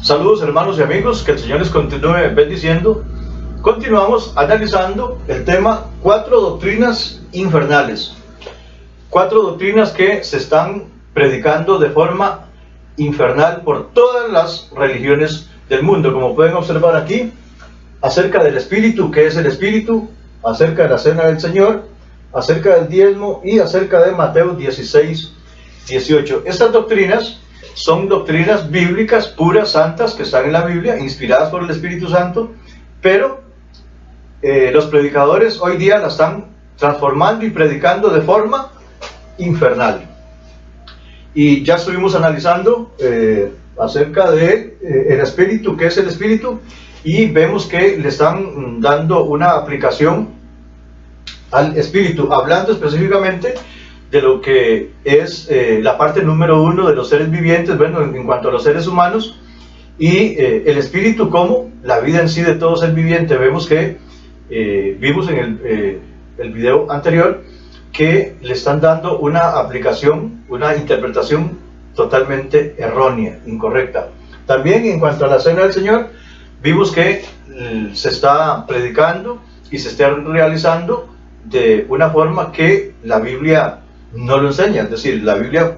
Saludos hermanos y amigos, que el Señor les continúe bendiciendo. Continuamos analizando el tema 4 doctrinas infernales. 4 doctrinas que se están predicando de forma infernal por todas las religiones del mundo. Como pueden observar aquí, acerca del Espíritu, ¿qué es el Espíritu? Acerca de la Cena del Señor, acerca del diezmo y acerca de Mateo 16, 18. Estas doctrinas son doctrinas bíblicas puras, santas, que están en la Biblia, inspiradas por el Espíritu Santo, pero los predicadores hoy día la están transformando y predicando de forma infernal. Y ya estuvimos analizando acerca de el Espíritu, qué es el Espíritu, y vemos que le están dando una aplicación al Espíritu, hablando específicamente de lo que es la parte número 1 de los seres vivientes, bueno, en cuanto a los seres humanos, y el Espíritu como la vida en sí de todo ser viviente. Vemos que vimos en el video anterior que le están dando una aplicación, una interpretación totalmente errónea, incorrecta. También en cuanto a la Cena del Señor, vimos que se está predicando y se está realizando de una forma que la Biblia no lo enseña. Es decir, la Biblia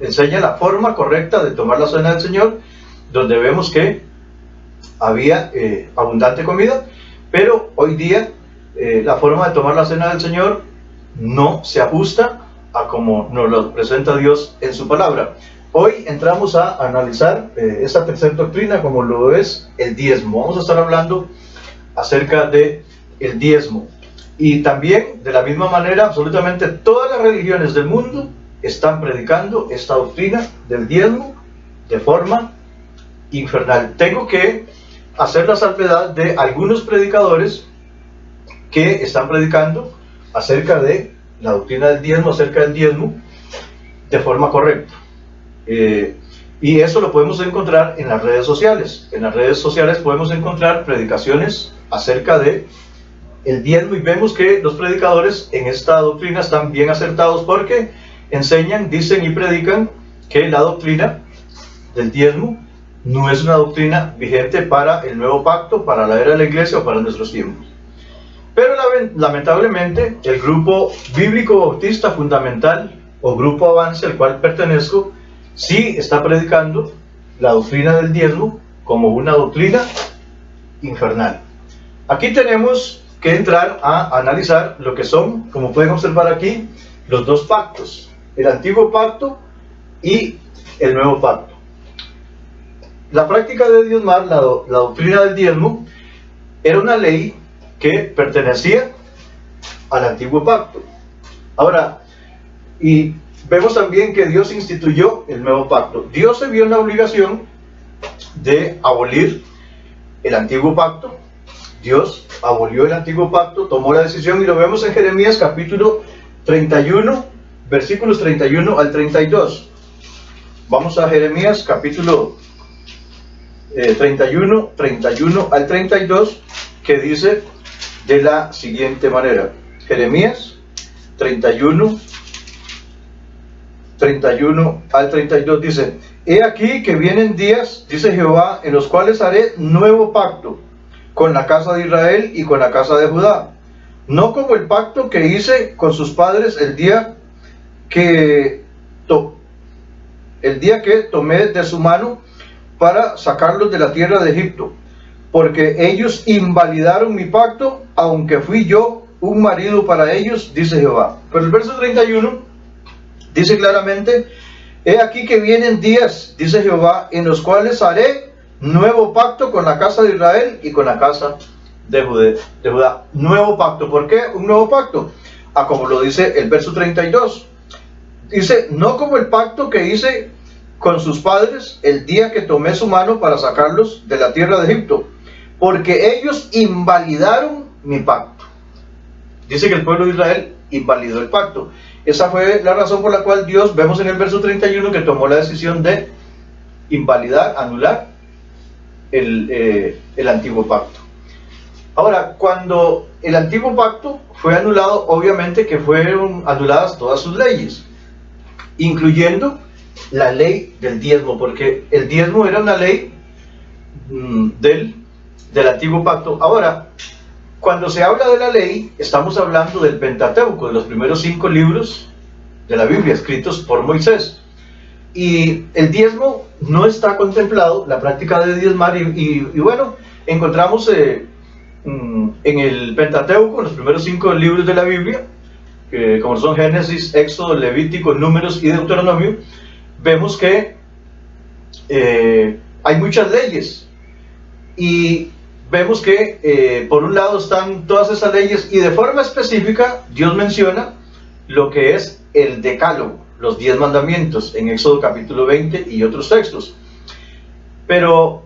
enseña la forma correcta de tomar la Cena del Señor, donde vemos que había abundante comida, pero hoy día la forma de tomar la Cena del Señor no se ajusta a como nos lo presenta Dios en su palabra. Hoy entramos a analizar esta tercera doctrina, como lo es el diezmo. Vamos a estar hablando acerca de el diezmo. Y también, de la misma manera, absolutamente todas las religiones del mundo están predicando esta doctrina del diezmo de forma infernal. Tengo que hacer la salvedad de algunos predicadores que están predicando acerca de la doctrina del diezmo, acerca del diezmo, de forma correcta. Y eso lo podemos encontrar en las redes sociales. En las redes sociales podemos encontrar predicaciones acerca de el diezmo, y vemos que los predicadores en esta doctrina están bien acertados, porque enseñan, dicen y predican que la doctrina del diezmo no es una doctrina vigente para el nuevo pacto, para la era de la iglesia o para nuestros tiempos. Pero lamentablemente el grupo bíblico bautista fundamental o grupo Avance, al cual pertenezco, sí está predicando la doctrina del diezmo como una doctrina infernal. Aquí tenemos que entrar a analizar lo que son, como pueden observar aquí, los dos pactos, el antiguo pacto y el nuevo pacto. La práctica de diezmar, la doctrina del diezmo, era una ley que pertenecía al antiguo pacto. Ahora, y vemos también que Dios instituyó el nuevo pacto. Dios se vio en la obligación de abolir el antiguo pacto. Dios abolió el antiguo pacto, tomó la decisión, y lo vemos en Jeremías capítulo 31, versículos 31 al 32. Vamos a Jeremías capítulo 31 al 32, que dice de la siguiente manera. Jeremías 31 al 32 dice: He aquí que vienen días, dice Jehová, en los cuales haré nuevo pacto con la casa de Israel y con la casa de Judá, no como el pacto que hice con sus padres el día que tomé de su mano para sacarlos de la tierra de Egipto, porque ellos invalidaron mi pacto, aunque fui yo un marido para ellos, dice Jehová. Pero el verso 31 dice claramente: He aquí que vienen días, dice Jehová, en los cuales haré nuevo pacto con la casa de Israel y con la casa de Judá. Nuevo pacto. ¿Por qué un nuevo pacto? Como lo dice el verso 32. Dice: no como el pacto que hice con sus padres el día que tomé su mano para sacarlos de la tierra de Egipto, porque ellos invalidaron mi pacto. Dice que el pueblo de Israel invalidó el pacto. Esa fue la razón por la cual Dios, vemos en el verso 31, que tomó la decisión de invalidar, anular el antiguo pacto. Ahora, cuando el antiguo pacto fue anulado, obviamente que fueron anuladas todas sus leyes, incluyendo la ley del diezmo, porque el diezmo era una ley del antiguo pacto. Ahora, cuando se habla de la ley, estamos hablando del Pentateuco, de los primeros 5 libros de la Biblia escritos por Moisés. Y el diezmo no está contemplado, la práctica de diezmar, y bueno, encontramos en el Pentateuco, en los primeros 5 libros de la Biblia, como son Génesis, Éxodo, Levítico, Números y Deuteronomio, vemos que hay muchas leyes, y vemos que por un lado están todas esas leyes, y de forma específica Dios menciona lo que es el decálogo, los 10 mandamientos, en Éxodo capítulo 20 y otros textos. Pero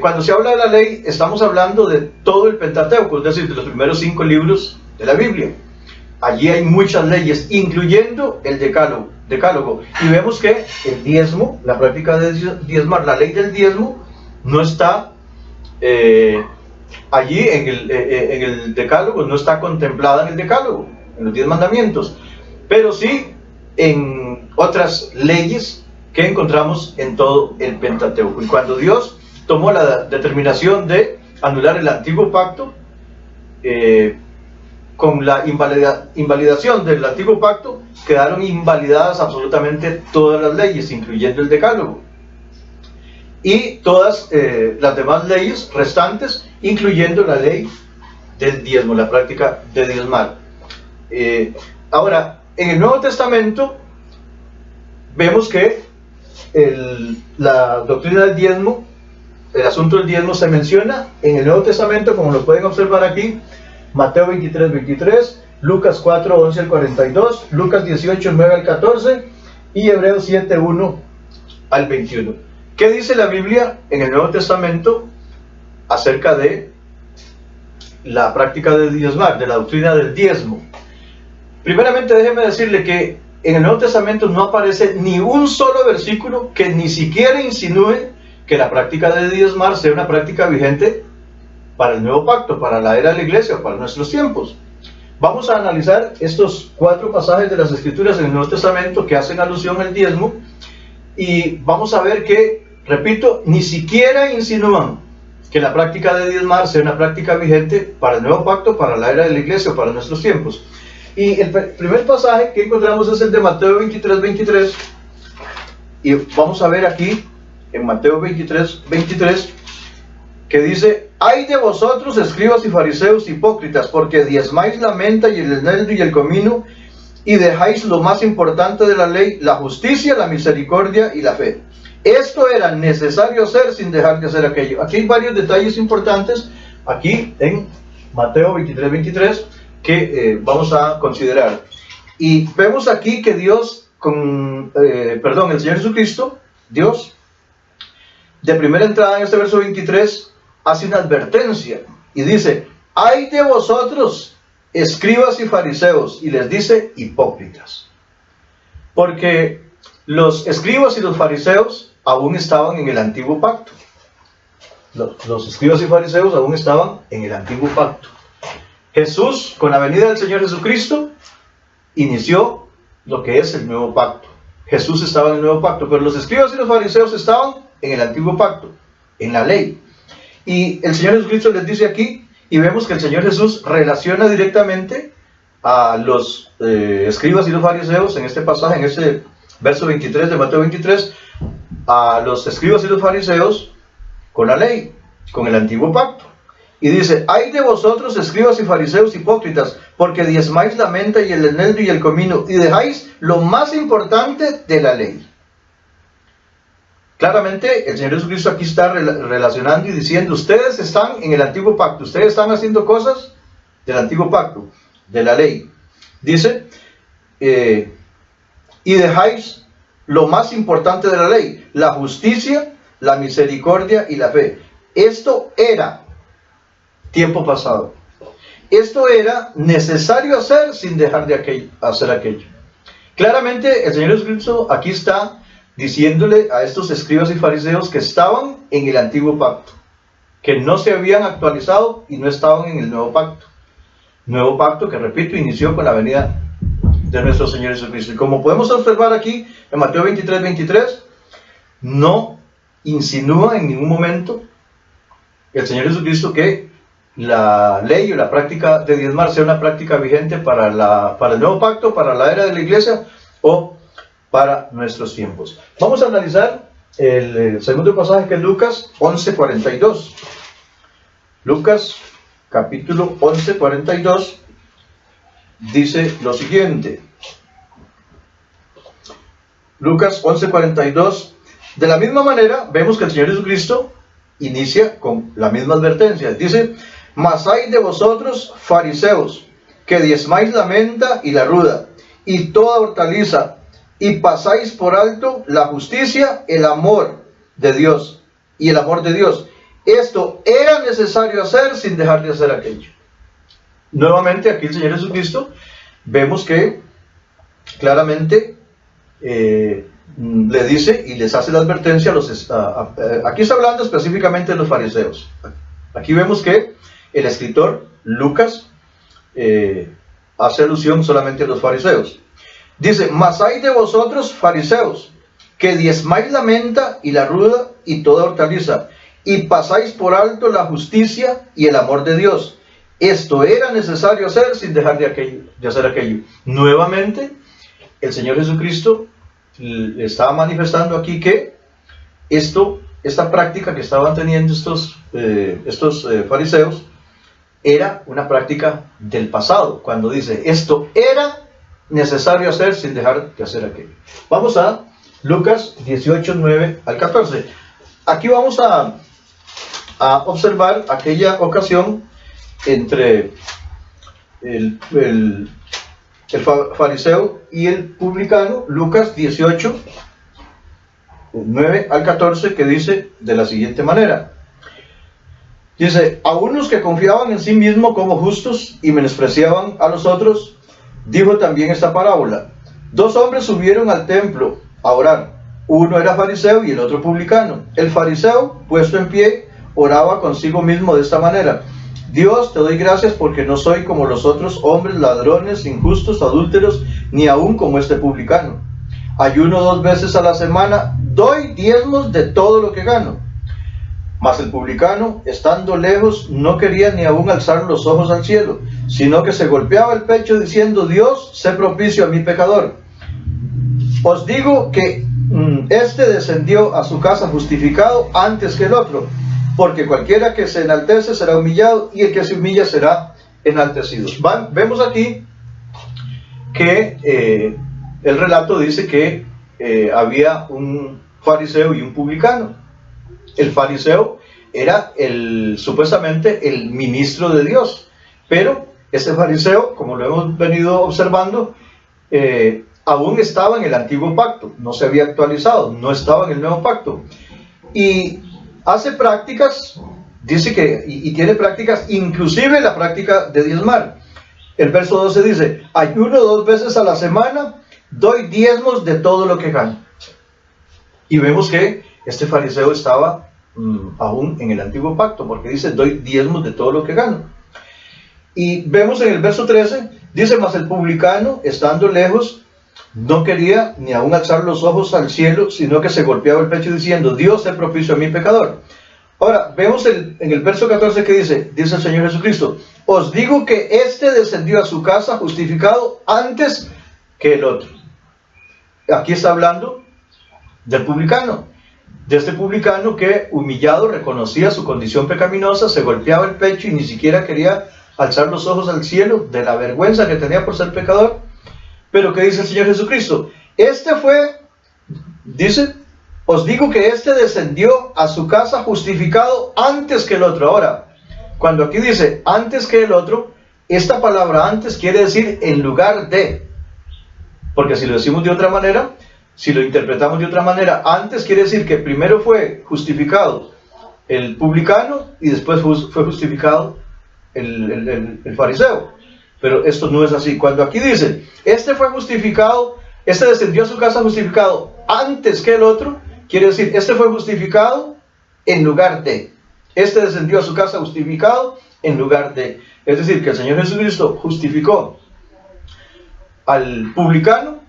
cuando se habla de la ley, estamos hablando de todo el Pentateuco, es decir, de los primeros 5 libros de la Biblia. Allí hay muchas leyes, incluyendo el decálogo. Y vemos que el diezmo, la práctica de diezmar, la ley del diezmo, no está allí en el decálogo, no está contemplada en el decálogo, en los 10 mandamientos, pero sí en otras leyes que encontramos en todo el Pentateuco. Y cuando Dios tomó la determinación de anular el antiguo pacto, con la invalidación del antiguo pacto, quedaron invalidadas absolutamente todas las leyes, incluyendo el decálogo, y todas las demás leyes restantes, incluyendo la ley del diezmo, la práctica de diezmar. Ahora, en el Nuevo Testamento vemos que la doctrina del diezmo, el asunto del diezmo, se menciona en el Nuevo Testamento, como lo pueden observar aquí: Mateo 23, 23, Lucas 4, 11 al 42, Lucas 18, 9 al 14 y Hebreos 7, 1 al 21. ¿Qué dice la Biblia en el Nuevo Testamento acerca de la práctica de diezmar, de la doctrina del diezmo? Primeramente, déjeme decirle que en el Nuevo Testamento no aparece ni un solo versículo que ni siquiera insinúe que la práctica de diezmar sea una práctica vigente para el nuevo pacto, para la era de la iglesia, para nuestros tiempos. Vamos a analizar estos 4 pasajes de las Escrituras en el Nuevo Testamento que hacen alusión al diezmo, y vamos a ver que, repito, ni siquiera insinúan que la práctica de diezmar sea una práctica vigente para el nuevo pacto, para la era de la iglesia, para nuestros tiempos. Y el primer pasaje que encontramos es el de Mateo 23, 23, y vamos a ver aquí en Mateo 23, 23, que dice: «Ay de vosotros, escribas y fariseos hipócritas, porque diezmáis la menta y el eneldo y el comino, y dejáis lo más importante de la ley, la justicia, la misericordia y la fe. Esto era necesario hacer sin dejar de hacer aquello». Aquí hay varios detalles importantes, aquí en Mateo 23, 23, que vamos a considerar. Y vemos aquí que Dios, el Señor Jesucristo, Dios, de primera entrada en este verso 23, hace una advertencia y dice: «Ay de vosotros, escribas y fariseos», y les dice hipócritas, porque los escribas y los fariseos aún estaban en el antiguo pacto. Los escribas y fariseos aún estaban en el antiguo pacto. Jesús, con la venida del Señor Jesucristo, inició lo que es el nuevo pacto. Jesús estaba en el nuevo pacto, pero los escribas y los fariseos estaban en el antiguo pacto, en la ley. Y el Señor Jesucristo les dice aquí, y vemos que el Señor Jesús relaciona directamente a los escribas y los fariseos en este pasaje, en este verso 23 de Mateo 23, a los escribas y los fariseos con la ley, con el antiguo pacto. Y dice: «Ay de vosotros, escribas y fariseos hipócritas, porque diezmáis la menta y el eneldo y el comino, y dejáis lo más importante de la ley». Claramente el Señor Jesucristo aquí está relacionando y diciendo: ustedes están en el antiguo pacto, ustedes están haciendo cosas del antiguo pacto, de la ley. Dice, y dejáis lo más importante de la ley, la justicia, la misericordia y la fe. Esto era tiempo pasado. Esto era necesario hacer sin dejar de hacer aquello. Claramente el Señor Jesucristo aquí está diciéndole a estos escribas y fariseos que estaban en el antiguo pacto, que no se habían actualizado y no estaban en el nuevo pacto. Nuevo pacto que, repito, inició con la venida de nuestro Señor Jesucristo. Y como podemos observar aquí en Mateo 23, 23, no insinúa en ningún momento el Señor Jesucristo que la ley o la práctica de diezmar sea una práctica vigente para el nuevo pacto, para la era de la iglesia o para nuestros tiempos. Vamos a analizar el segundo pasaje, que es Lucas 11:42. Lucas capítulo 11:42 dice lo siguiente. Lucas 11:42. De la misma manera vemos que el Señor Jesucristo inicia con la misma advertencia. Dice: mas hay de vosotros, fariseos, que diezmáis la menta y la ruda y toda hortaliza, y pasáis por alto la justicia, el amor de Dios y el amor de Dios. Esto era necesario hacer sin dejar de hacer aquello. Nuevamente aquí el Señor Jesucristo vemos que claramente le dice y les hace la advertencia a los... aquí está hablando específicamente de los fariseos. Aquí vemos que el escritor Lucas hace alusión solamente a los fariseos. Dice: mas hay de vosotros, fariseos, que diezmáis la menta y la ruda y toda hortaliza, y pasáis por alto la justicia y el amor de Dios. Esto era necesario hacer sin dejar de hacer aquello. Nuevamente, el Señor Jesucristo estaba manifestando aquí que esta práctica que estaban teniendo estos fariseos era una práctica del pasado, cuando dice: esto era necesario hacer sin dejar de hacer aquello. Vamos a Lucas 18:9 al 14. Aquí vamos a observar aquella ocasión entre el fariseo y el publicano. Lucas 18:9 al 14, que dice de la siguiente manera. Dice: a unos que confiaban en sí mismos como justos y menospreciaban a los otros, dijo también esta parábola. Dos hombres subieron al templo a orar. Uno era fariseo y el otro publicano. El fariseo, puesto en pie, oraba consigo mismo de esta manera: Dios, te doy gracias porque no soy como los otros hombres, ladrones, injustos, adúlteros, ni aun como este publicano. Ayuno 2 veces a la semana, doy diezmos de todo lo que gano. Mas el publicano, estando lejos, no quería ni aun alzar los ojos al cielo, sino que se golpeaba el pecho diciendo: Dios, sé propicio a mi pecador. Os digo que este descendió a su casa justificado antes que el otro, porque cualquiera que se enaltece será humillado, y el que se humilla será enaltecido. Vemos aquí que el relato dice que había un fariseo y un publicano. El fariseo era supuestamente el ministro de Dios, pero ese fariseo, como lo hemos venido observando, aún estaba en el antiguo pacto, no se había actualizado, no estaba en el nuevo pacto, y hace prácticas, dice que, y tiene prácticas, inclusive la práctica de diezmar. El verso 12 dice: ayuno 2 veces a la semana, doy diezmos de todo lo que gano. Y vemos que este fariseo estaba aún en el antiguo pacto, porque dice: doy diezmos de todo lo que gano. Y vemos en el verso 13, dice: mas el publicano, estando lejos, no quería ni aun alzar los ojos al cielo, sino que se golpeaba el pecho diciendo: Dios, sé propicio a mi pecador. Ahora, vemos en el verso 14 que dice el Señor Jesucristo: os digo que este descendió a su casa justificado antes que el otro. Aquí está hablando del publicano, de este publicano que, humillado, reconocía su condición pecaminosa, se golpeaba el pecho y ni siquiera quería alzar los ojos al cielo de la vergüenza que tenía por ser pecador. Pero ¿qué dice el Señor Jesucristo? Dice: os digo que este descendió a su casa justificado antes que el otro. Ahora, cuando aquí dice antes que el otro, esta palabra antes quiere decir en lugar de. Porque si lo decimos de otra manera, si lo interpretamos de otra manera, antes quiere decir que primero fue justificado el publicano y después fue justificado el fariseo. Pero esto no es así. Cuando aquí dice, este fue justificado, este descendió a su casa justificado antes que el otro, quiere decir, este fue justificado en lugar de. Este descendió a su casa justificado en lugar de. Es decir, que el Señor Jesucristo justificó al publicano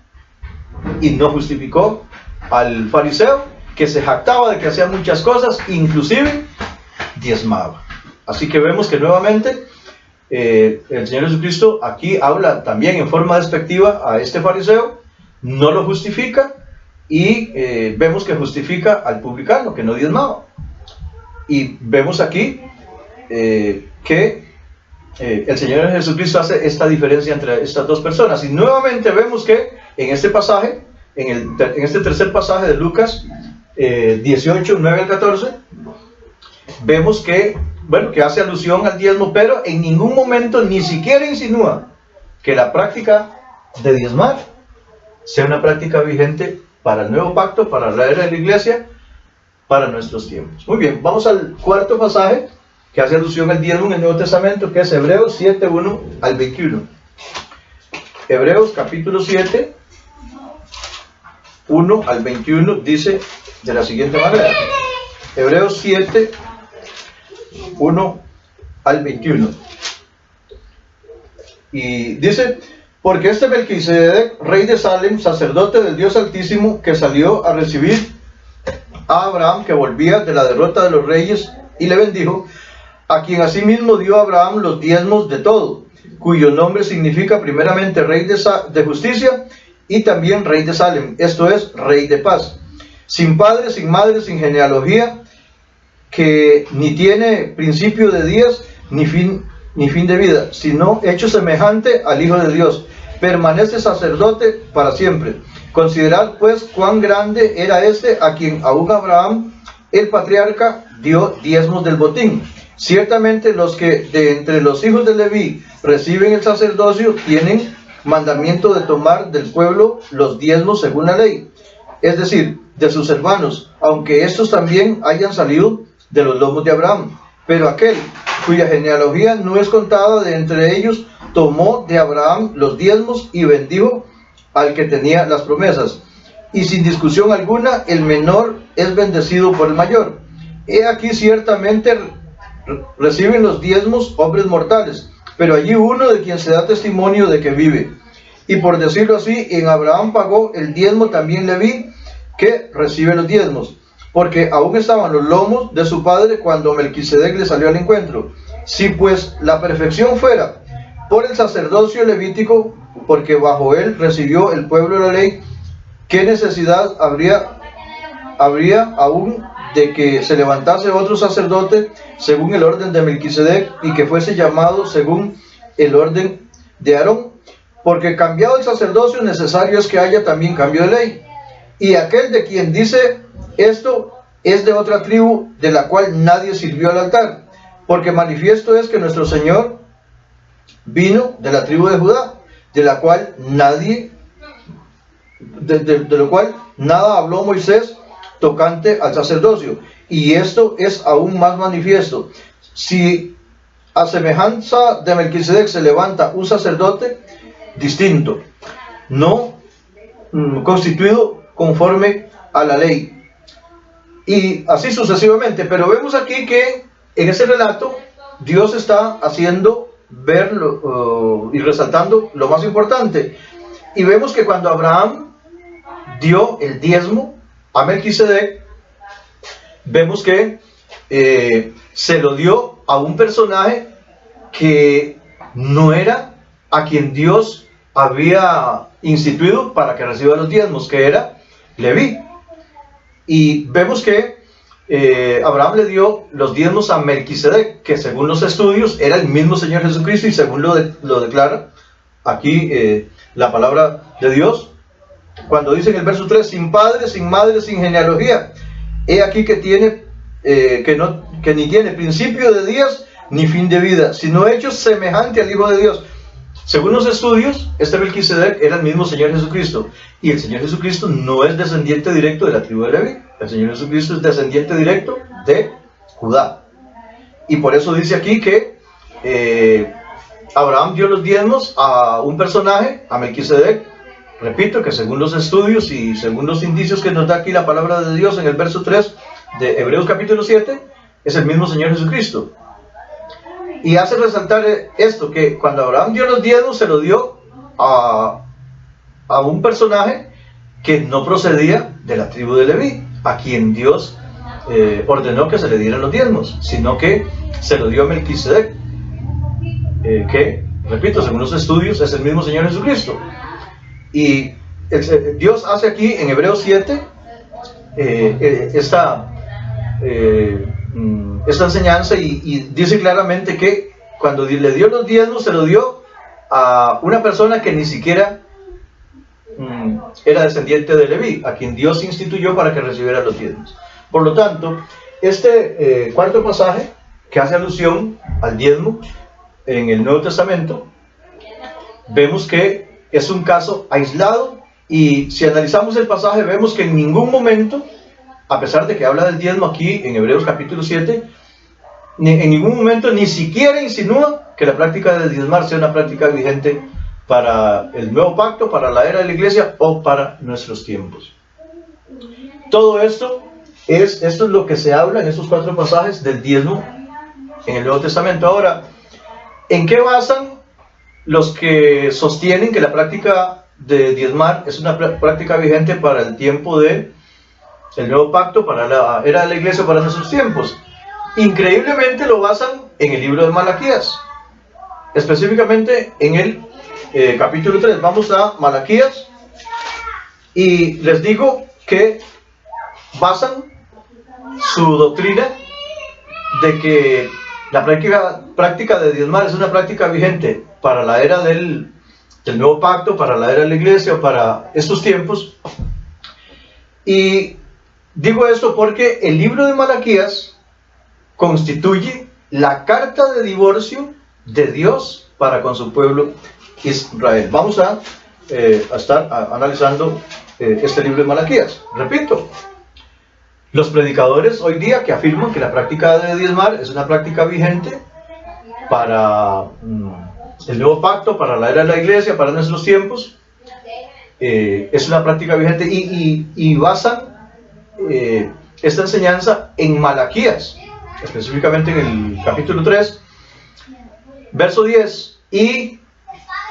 y no justificó al fariseo, que se jactaba de que hacía muchas cosas, inclusive diezmaba. Así que vemos que nuevamente el Señor Jesucristo aquí habla también en forma despectiva a este fariseo, no lo justifica, y vemos que justifica al publicano que no diezmaba. Y vemos aquí que el Señor Jesucristo hace esta diferencia entre estas dos personas. Y nuevamente vemos que en este pasaje, en este tercer pasaje de Lucas 18, 9 al 14, vemos que, bueno, que hace alusión al diezmo, pero en ningún momento ni siquiera insinúa que la práctica de diezmar sea una práctica vigente para el nuevo pacto, para la era de la iglesia, para nuestros tiempos. Muy bien, vamos al cuarto pasaje que hace alusión al diezmo en el Nuevo Testamento, que es Hebreos 7, 1 al 21. Hebreos capítulo 7, 1 al 21, dice de la siguiente manera. Hebreos 7, 1 al 21. Y dice: porque este Melquisedec, rey de Salem, sacerdote del Dios Altísimo, que salió a recibir a Abraham, que volvía de la derrota de los reyes, y le bendijo, a quien asimismo dio a Abraham los diezmos de todo, cuyo nombre significa primeramente rey de justicia, y también rey de Salem, esto es, rey de paz, sin padre, sin madre, sin genealogía, que ni tiene principio de días, ni fin de vida, sino hecho semejante al Hijo de Dios, permanece sacerdote para siempre. Considerad pues cuán grande era este, a quien aún Abraham, el patriarca, dio diezmos del botín. Ciertamente los que de entre los hijos de Leví reciben el sacerdocio tienen mandamiento de tomar del pueblo los diezmos según la ley, es decir, de sus hermanos, aunque estos también hayan salido de los lomos de Abraham. Pero aquel cuya genealogía no es contada de entre ellos, tomó de Abraham los diezmos y bendijo al que tenía las promesas. Y sin discusión alguna, el menor es bendecido por el mayor. He aquí ciertamente reciben los diezmos hombres mortales, pero allí uno de quien se da testimonio de que vive. Y por decirlo así, en Abraham pagó el diezmo también Leví, que recibe los diezmos, porque aún estaban los lomos de su padre cuando Melquisedec le salió al encuentro. Si pues la perfección fuera por el sacerdocio levítico, porque bajo él recibió el pueblo la ley, ¿qué necesidad habría aún de que se levantase otro sacerdote según el orden de Melquisedec y que fuese llamado según el orden de Aarón? Porque cambiado el sacerdocio, necesario es que haya también cambio de ley. Y aquel de quien dice esto es de otra tribu, de la cual nadie sirvió al altar, porque manifiesto es que nuestro Señor vino de la tribu de Judá, de la cual de lo cual nada habló Moisés tocante al sacerdocio, y esto es aún más manifiesto. Si a semejanza de Melquisedec se levanta un sacerdote distinto, no constituido conforme a la ley, y así sucesivamente. Pero vemos aquí que en ese relato Dios está haciendo ver y resaltando lo más importante, y vemos que cuando Abraham dio el diezmo a Melquisedec, vemos que se lo dio a un personaje que no era a quien Dios había instituido para que reciba los diezmos, que era Leví. Y vemos que Abraham le dio los diezmos a Melquisedec, que según los estudios era el mismo Señor Jesucristo, y según lo declara aquí la palabra de Dios, cuando dice en el verso 3, sin padre, sin madre, sin genealogía. He aquí que tiene que ni tiene principio de días ni fin de vida, sino hecho semejante al Hijo de Dios. Según los estudios, este Melquisedec era el mismo Señor Jesucristo, y el Señor Jesucristo no es descendiente directo de la tribu de Leví. El Señor Jesucristo es descendiente directo de Judá, y por eso dice aquí que Abraham dio los diezmos a un personaje, a Melquisedec. Repito que según los estudios y según los indicios que nos da aquí la palabra de Dios en el verso 3 de Hebreos capítulo 7, es el mismo Señor Jesucristo. Y hace resaltar esto, que cuando Abraham dio los diezmos, se lo dio a un personaje que no procedía de la tribu de Leví. a quien Dios ordenó que se le dieran los diezmos, sino que se lo dio a Melquisedec, que, repito, según los estudios, es el mismo Señor Jesucristo. Y Dios hace aquí en Hebreos 7 esta enseñanza y dice claramente que cuando le dio los diezmos, se lo dio a una persona que ni siquiera era descendiente de Leví, a quien Dios instituyó para que recibiera los diezmos. Por lo tanto, este cuarto pasaje, que hace alusión al diezmo en el Nuevo Testamento, vemos que es un caso aislado, y si analizamos el pasaje vemos que en ningún momento, a pesar de que habla del diezmo aquí en Hebreos capítulo 7, en ningún momento ni siquiera insinúa que la práctica de diezmar sea una práctica vigente para el nuevo pacto, para la era de la iglesia o para nuestros tiempos. Todo esto es lo que se habla en estos cuatro pasajes del diezmo en el Nuevo Testamento. Ahora, ¿en qué basan los que sostienen que la práctica de diezmar es una práctica vigente para el tiempo del nuevo pacto, para la era de la iglesia, para nuestros tiempos? Increíblemente lo basan en el libro de Malaquías, específicamente en el capítulo 3. Vamos a Malaquías y les digo que basan su doctrina de que la práctica de diezmar es una práctica vigente para la era del nuevo pacto, para la era de la iglesia, para estos tiempos. Y digo esto porque el libro de Malaquías constituye la carta de divorcio de Dios para con su pueblo Israel. Vamos a estar analizando este libro de Malaquías. Repito, los predicadores hoy día que afirman que la práctica de diezmar es una práctica vigente para el nuevo pacto, para la era de la iglesia, para nuestros tiempos, es una práctica vigente y basan esta enseñanza en Malaquías, específicamente en el capítulo 3, verso 10, y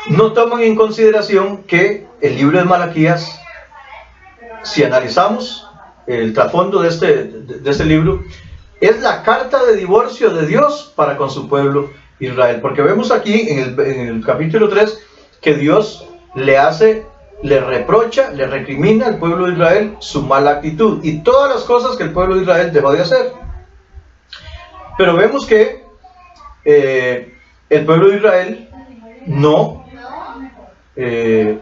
no toman en consideración que el libro de Malaquías, si analizamos el trasfondo de este libro, es la carta de divorcio de Dios para con su pueblo Israel, porque vemos aquí en el capítulo 3 que Dios le reprocha, le recrimina al pueblo de Israel su mala actitud y todas las cosas que el pueblo de Israel dejó de hacer. Pero vemos que el pueblo de Israel no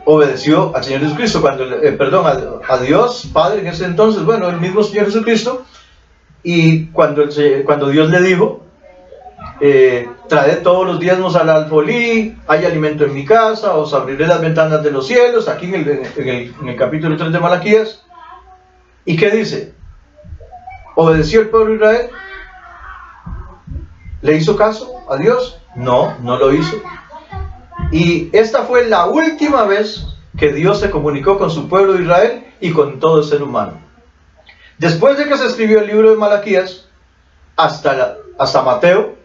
obedeció al Señor Jesucristo, a Dios Padre en ese entonces, el mismo Señor Jesucristo, y cuando Dios le dijo, traed todos los diezmos al alfolí, hay alimento en mi casa, os abriré las ventanas de los cielos, aquí en el capítulo 3 de Malaquías. ¿Y qué dice? ¿Obedeció el pueblo de Israel? ¿Le hizo caso a Dios? No, no lo hizo. Y esta fue la última vez que Dios se comunicó con su pueblo de Israel y con todo ser humano. Después de que se escribió el libro de Malaquías, hasta Mateo,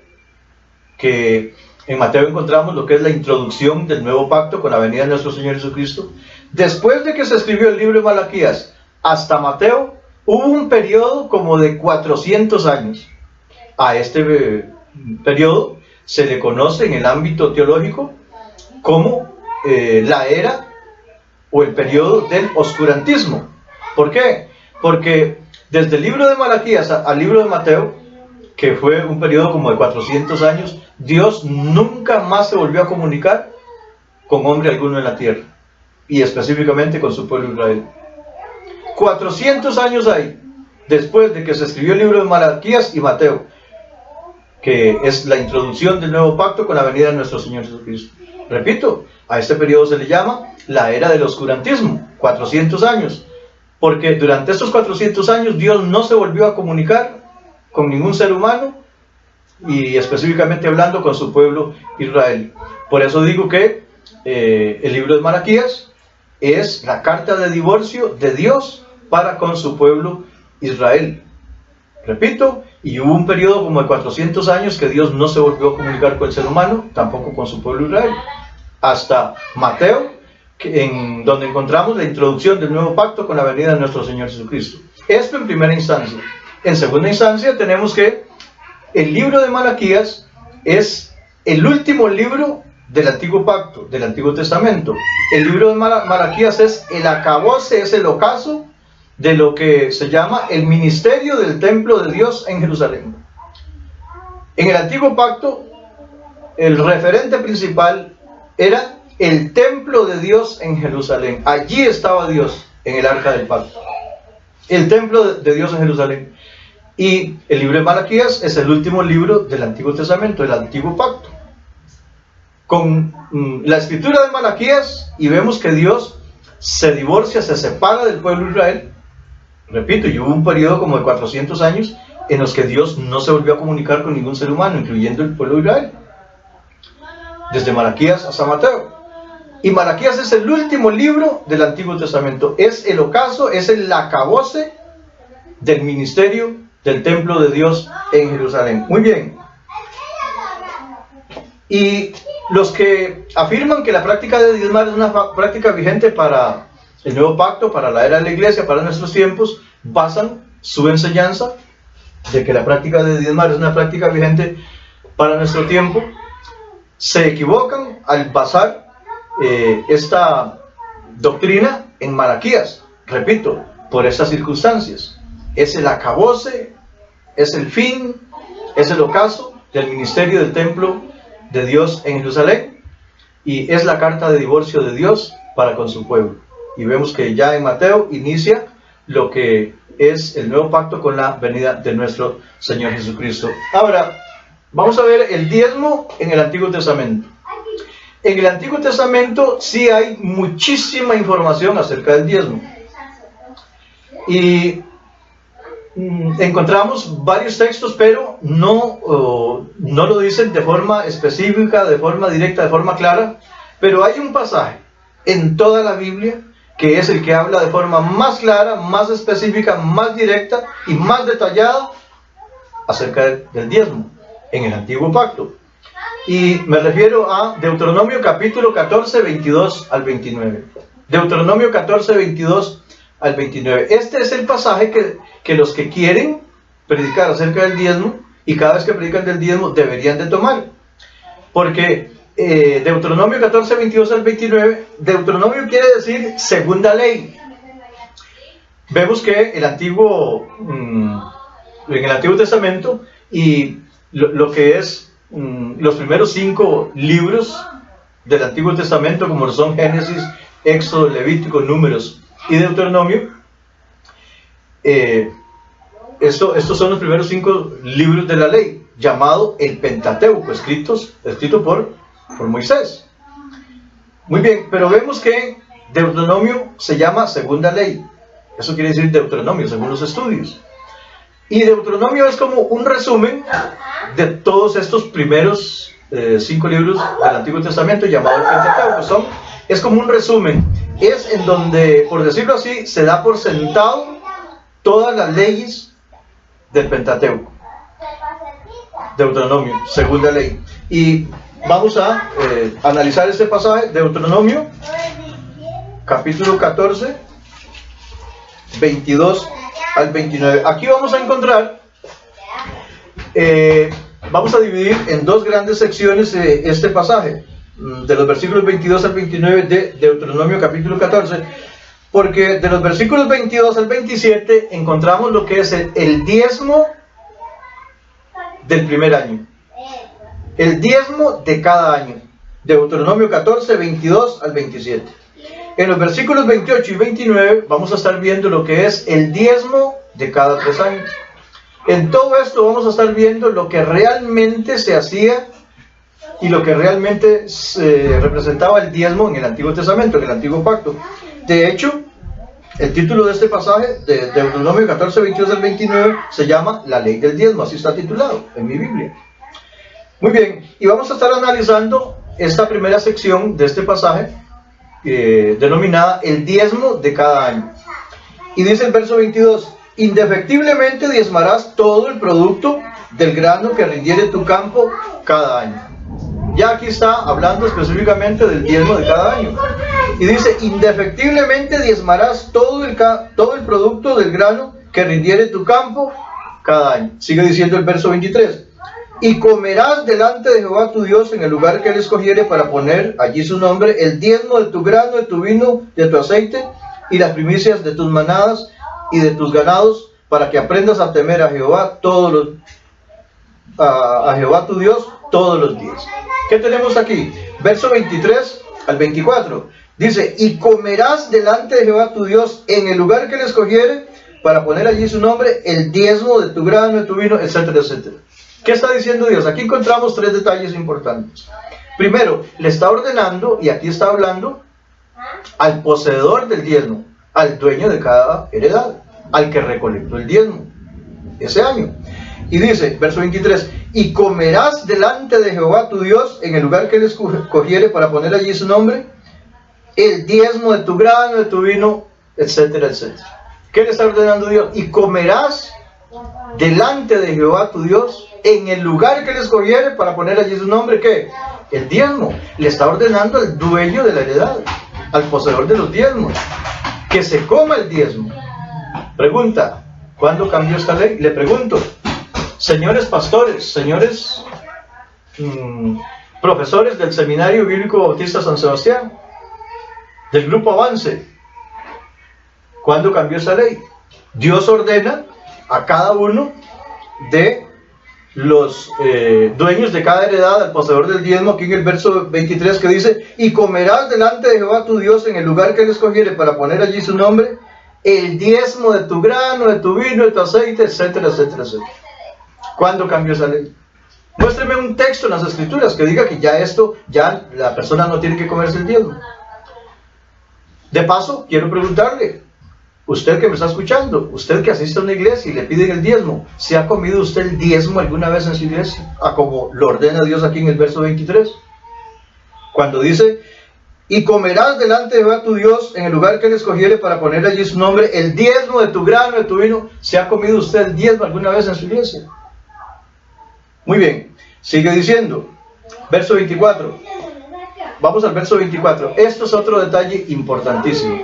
que en Mateo encontramos lo que es la introducción del nuevo pacto con la venida de nuestro Señor Jesucristo. Después de que se escribió el libro de Malaquías hasta Mateo, hubo un periodo como de 400 años. A este periodo se le conoce en el ámbito teológico como la era o el periodo del oscurantismo. ¿Por qué? Porque desde el libro de Malaquías al libro de Mateo, que fue un periodo como de 400 años, Dios nunca más se volvió a comunicar con hombre alguno en la tierra, y específicamente con su pueblo Israel. 400 años hay después de que se escribió el libro de Malaquías y Mateo, que es la introducción del nuevo pacto con la venida de nuestro Señor Jesucristo. Repito, a este periodo se le llama la era del oscurantismo, 400 años, porque durante estos 400 años Dios no se volvió a comunicar con ningún ser humano, y específicamente hablando con su pueblo Israel. Por eso digo que el libro de Malaquías es la carta de divorcio de Dios para con su pueblo Israel. Repito, y hubo un periodo como de 400 años que Dios no se volvió a comunicar con el ser humano, tampoco con su pueblo Israel, hasta Mateo, en donde encontramos la introducción del nuevo pacto con la venida de nuestro Señor Jesucristo. Esto en primera instancia. En segunda instancia tenemos que el libro de Malaquías es el último libro del Antiguo Pacto, del Antiguo Testamento. El libro de Malaquías es el acabose, es el ocaso de lo que se llama el ministerio del templo de Dios en Jerusalén. En el Antiguo Pacto, el referente principal era el templo de Dios en Jerusalén. Allí estaba Dios en el arca del pacto. El templo de Dios en Jerusalén. Y el libro de Malaquías es el último libro del Antiguo Testamento, del Antiguo Pacto. Con la escritura de Malaquías, y vemos que Dios se divorcia, se separa del pueblo de Israel. Repito, y hubo un periodo como de 400 años en los que Dios no se volvió a comunicar con ningún ser humano, incluyendo el pueblo de Israel. Desde Malaquías hasta Mateo. Y Malaquías es el último libro del Antiguo Testamento. Es el ocaso, es el acabose del ministerio del templo de Dios en Jerusalén. Muy bien. Y los que afirman que la práctica de diezmar es una práctica vigente para el nuevo pacto, para la era de la iglesia, para nuestros tiempos, basan su enseñanza de que la práctica de diezmar es una práctica vigente para nuestro tiempo. Se equivocan al basar esta doctrina en Malaquías, repito, por estas circunstancias. Es el acabose, es el fin, es el ocaso del ministerio del templo de Dios en Jerusalén, y es la carta de divorcio de Dios para con su pueblo. Y vemos que ya en Mateo inicia lo que es el nuevo pacto con la venida de nuestro Señor Jesucristo. Ahora, vamos a ver el diezmo en el Antiguo Testamento. En el Antiguo Testamento sí hay muchísima información acerca del diezmo. Y encontramos varios textos, pero no lo dicen de forma específica, de forma directa, de forma clara. Pero hay un pasaje en toda la Biblia que es el que habla de forma más clara, más específica, más directa y más detallada acerca del diezmo en el Antiguo Pacto. Y me refiero a Deuteronomio capítulo 14, 22 al 29. Deuteronomio 14, 22 al 29. Este es el pasaje que los que quieren predicar acerca del diezmo, y cada vez que predican del diezmo, deberían de tomar. Porque Deuteronomio 14, 22 al 29, Deuteronomio quiere decir segunda ley. Vemos que en el Antiguo Testamento, y lo que es los primeros 5 libros del Antiguo Testamento, como son Génesis, Éxodo, Levítico, Números y Deuteronomio, estos son los primeros 5 libros de la ley, llamado el Pentateuco, escrito por Moisés. Muy bien, pero vemos que Deuteronomio se llama segunda ley. Eso quiere decir Deuteronomio, según los estudios. Y Deuteronomio es como un resumen de todos estos primeros 5 libros del Antiguo Testamento, llamado el Pentateuco. Es como un resumen. Es en donde, por decirlo así, se da por sentado todas las leyes del Pentateuco. Deuteronomio, segunda ley. Y vamos a analizar este pasaje, Deuteronomio, capítulo 14, 22 al 29. Aquí vamos a encontrar, vamos a dividir en 2 grandes secciones este pasaje, de los versículos 22 al 29 de Deuteronomio capítulo 14, porque de los versículos 22 al 27 encontramos lo que es el diezmo del primer año. El diezmo de cada año. Deuteronomio 14, 22 al 27. En los versículos 28 y 29 vamos a estar viendo lo que es el diezmo de cada 3 años. En todo esto vamos a estar viendo lo que realmente se hacía y lo que realmente representaba el diezmo en el Antiguo Testamento, en el Antiguo Pacto. De hecho, el título de este pasaje, de Deuteronomio 14, 22 al 29, se llama La Ley del Diezmo, así está titulado en mi Biblia. Muy bien, y vamos a estar analizando esta primera sección de este pasaje, denominada el diezmo de cada año. Y dice el verso 22, indefectiblemente diezmarás todo el producto del grano que rindiere tu campo cada año. Ya aquí está hablando específicamente del diezmo de cada año. Y dice, indefectiblemente diezmarás todo el producto del grano que rindiere tu campo cada año. Sigue diciendo el verso 23. Y comerás delante de Jehová tu Dios en el lugar que él escogiere para poner allí su nombre, el diezmo de tu grano, de tu vino, de tu aceite, y las primicias de tus manadas y de tus ganados, para que aprendas a temer a Jehová a Jehová tu Dios todos los días. ¿Qué tenemos aquí? Verso 23 al 24. Dice, y comerás delante de Jehová tu Dios en el lugar que él escogiere para poner allí su nombre, el diezmo de tu grano, de tu vino, etcétera, etcétera. ¿Qué está diciendo Dios? Aquí encontramos tres detalles importantes. Primero, le está ordenando, y aquí está hablando, al poseedor del diezmo, al dueño de cada heredad, al que recolectó el diezmo ese año. Y dice, verso 23, y comerás delante de Jehová tu Dios en el lugar que él escogiere para poner allí su nombre, el diezmo de tu grano, de tu vino, etcétera, etcétera. ¿Qué le está ordenando Dios? Y comerás delante de Jehová tu Dios en el lugar que él escogiere para poner allí su nombre, ¿qué? El diezmo. Le está ordenando al dueño de la heredad, al poseedor de los diezmos, que se coma el diezmo. Pregunta, ¿cuándo cambió esta ley? Le pregunto, señores pastores, señores profesores del Seminario Bíblico Bautista San Sebastián, del Grupo Avance, ¿cuándo cambió esa ley? Dios ordena a cada uno de los dueños de cada heredad, al poseedor del diezmo, aquí en el verso 23 que dice, y comerás delante de Jehová tu Dios en el lugar que él escogiere para poner allí su nombre, el diezmo de tu grano, de tu vino, de tu aceite, etcétera, etcétera, etcétera. ¿Cuándo cambió esa ley? Muéstreme un texto en las Escrituras que diga que ya la persona no tiene que comerse el diezmo. De paso, quiero preguntarle, usted que me está escuchando, usted que asiste a una iglesia y le piden el diezmo, ¿se ha comido usted el diezmo alguna vez en su iglesia? Como lo ordena Dios aquí en el verso 23. Cuando dice, y comerás delante de Jehová tu Dios en el lugar que él escogiere para poner allí su nombre, el diezmo de tu grano, de tu vino. ¿Se ha comido usted el diezmo alguna vez en su iglesia? Muy bien, sigue diciendo, verso 24. Vamos al verso 24. Esto es otro detalle importantísimo.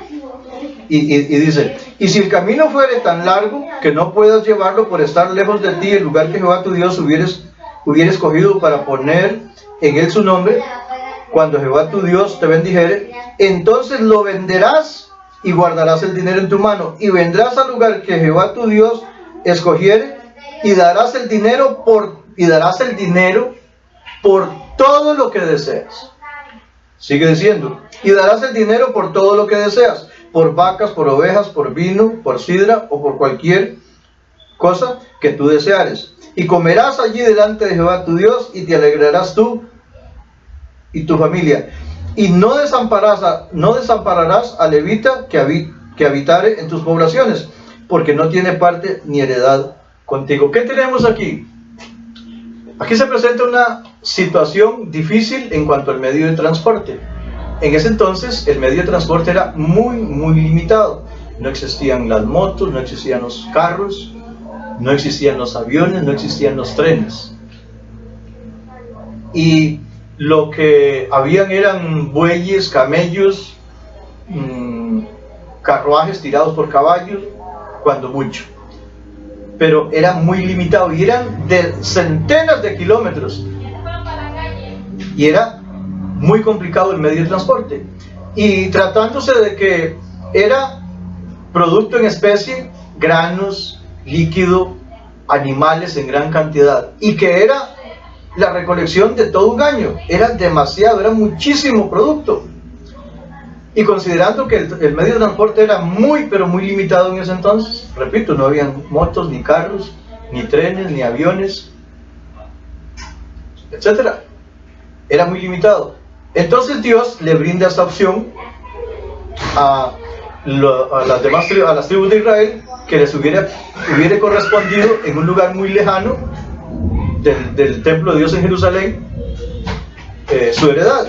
Y dice, y si el camino fuere tan largo que no puedas llevarlo por estar lejos de ti, el lugar que Jehová tu Dios hubiera escogido para poner en él su nombre, cuando Jehová tu Dios te bendijere, entonces lo venderás y guardarás el dinero en tu mano, y vendrás al lugar que Jehová tu Dios escogiere, y darás el dinero por todo lo que deseas. Sigue diciendo, y darás el dinero por todo lo que deseas, por vacas, por ovejas, por vino, por sidra o por cualquier cosa que tú deseares. Y comerás allí delante de Jehová tu Dios, y te alegrarás tú y tu familia. Y no desampararás al levita que habitare en tus poblaciones, porque no tiene parte ni heredad contigo. ¿Qué tenemos aquí? Aquí se presenta una situación difícil en cuanto al medio de transporte. En ese entonces el medio de transporte era muy, muy limitado. No existían las motos, no existían los carros, no existían los aviones, no existían los trenes. Y lo que habían eran bueyes, camellos, carruajes tirados por caballos, cuando mucho. Pero era muy limitado y eran de centenas de kilómetros. Y era muy complicado el medio de transporte. Y tratándose de que era producto en especie, granos, líquido, animales en gran cantidad, y que era la recolección de todo un año, era demasiado, era muchísimo producto. Y considerando que el medio de transporte era muy, pero muy limitado en ese entonces, repito, no habían motos, ni carros, ni trenes, ni aviones, etcétera. Era muy limitado. Entonces Dios le brinda esta opción a las tribus de Israel, que les hubiera correspondido en un lugar muy lejano del templo de Dios en Jerusalén, su heredad.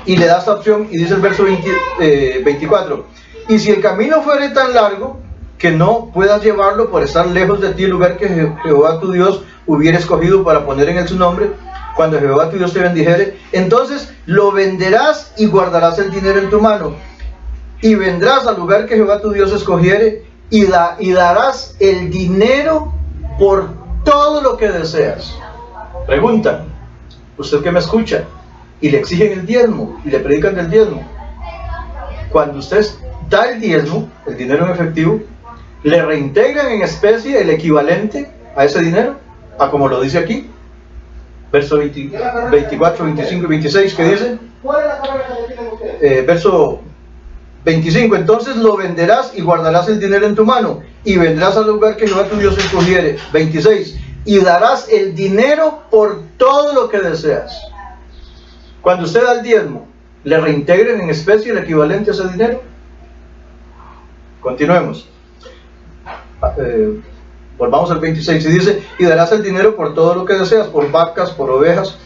Y le da esta opción, y dice el verso 24, y si el camino fuere tan largo que no puedas llevarlo por estar lejos de ti, el lugar que Jehová tu Dios hubiera escogido para poner en él su nombre, cuando Jehová tu Dios te bendijere, entonces lo venderás y guardarás el dinero en tu mano, y vendrás al lugar que Jehová tu Dios escogiere, y darás el dinero por todo lo que deseas. Pregunta, usted que me escucha y le exigen el diezmo y le predican del diezmo, cuando usted da el diezmo, el dinero en efectivo, le reintegran en especie el equivalente a ese dinero, a como lo dice aquí, verso 24, 25 y 26, que dice, verso 25, entonces lo venderás y guardarás el dinero en tu mano, y vendrás al lugar que Jehová tu Dios escogiere. 26, y darás el dinero por todo lo que deseas. Cuando usted da el diezmo, ¿le reintegren en especie el equivalente a ese dinero? Continuemos. Volvamos al 26, y dice, y darás el dinero por todo lo que deseas, por vacas, por ovejas,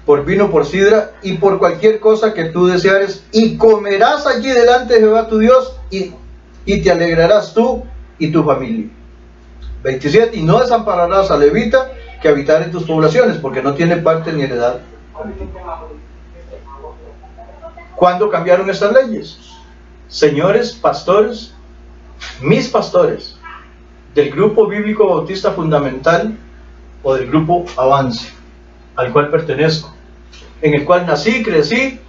por vino, por sidra, y por cualquier cosa que tú deseares, y comerás allí delante de Jehová tu Dios, y te alegrarás tú y tu familia. 27, y no desampararás al levita que habitar en tus poblaciones, porque no tiene parte ni heredad contigo. ¿Cuándo cambiaron estas leyes? Señores pastores, mis pastores, del grupo bíblico bautista fundamental o del grupo Avance, al cual pertenezco, en el cual nací, crecí,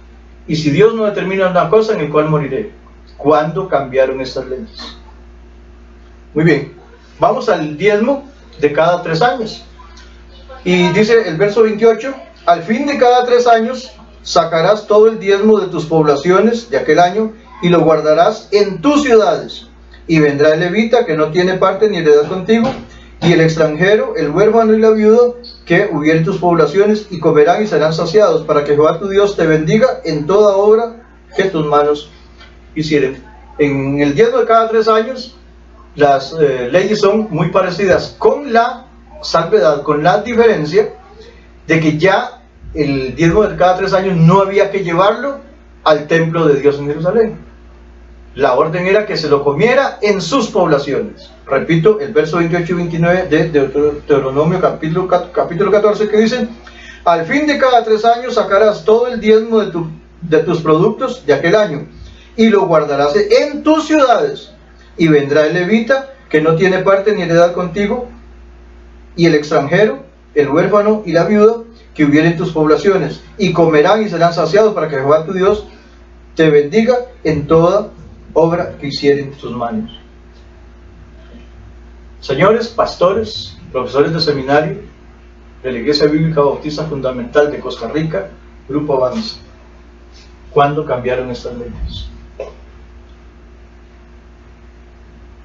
y si Dios no determina una cosa, en el cual moriré. ¿Cuándo cambiaron estas leyes? Muy bien, vamos al diezmo de cada 3 años. Y dice el verso 28, al fin de cada 3 años sacarás todo el diezmo de tus poblaciones de aquel año y lo guardarás en tus ciudades. Y vendrá el levita que no tiene parte ni heredad contigo, y el extranjero, el huérfano y la viuda que hubieren tus poblaciones, y comerán y serán saciados, para que Jehová tu Dios te bendiga en toda obra que tus manos hicieren. En el diezmo de cada 3 años, las leyes son muy parecidas, con la salvedad, con la diferencia de que ya el diezmo de cada 3 años no había que llevarlo al templo de Dios en Jerusalén. La orden era que se lo comiera en sus poblaciones. Repito, el verso 28 y 29 de Deuteronomio capítulo 14, que dicen, al fin de cada 3 años sacarás todo el diezmo de tus productos de aquel año, y lo guardarás en tus ciudades, y vendrá el levita, que no tiene parte ni heredad contigo, y el extranjero, el huérfano y la viuda, que hubieren en tus poblaciones, y comerán y serán saciados, para que Jehová tu Dios te bendiga en toda obra que hicieren tus manos. Señores pastores, profesores de seminario de la Iglesia Bíblica Bautista Fundamental de Costa Rica, Grupo Avance, ¿cuándo cambiaron estas leyes?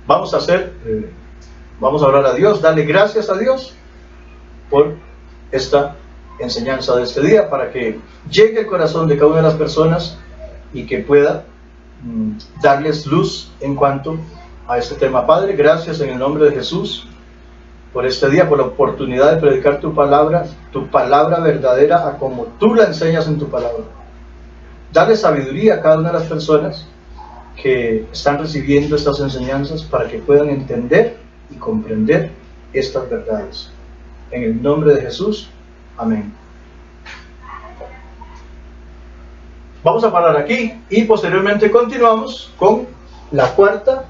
Vamos a orar a Dios, darle gracias a Dios por esta enseñanza de este día, para que llegue al corazón de cada una de las personas y que pueda darles luz en cuanto a este tema. Padre, gracias en el nombre de Jesús por este día, por la oportunidad de predicar tu palabra verdadera a como tú la enseñas en tu palabra. Dale sabiduría a cada una de las personas que están recibiendo estas enseñanzas, para que puedan entender y comprender estas verdades. En el nombre de Jesús, amén. Vamos a parar aquí y posteriormente continuamos con la cuarta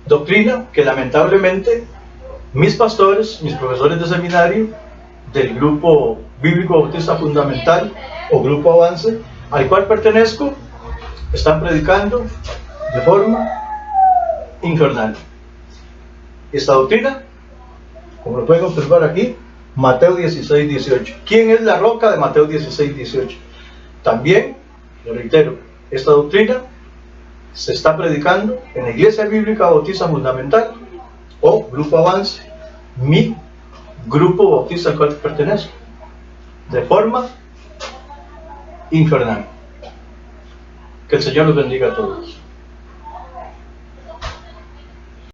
doctrina que lamentablemente mis pastores, mis profesores de seminario del grupo bíblico bautista fundamental o grupo Avance, al cual pertenezco, están predicando de forma infernal. Esta doctrina, como lo pueden observar aquí, Mateo 16, 18. ¿Quién es la roca de Mateo 16, 18? También, lo reitero, esta doctrina se está predicando en la Iglesia Bíblica Bautista Fundamental o Grupo Avance, mi grupo bautista al cual pertenezco, de forma infernal. Que el Señor los bendiga a todos.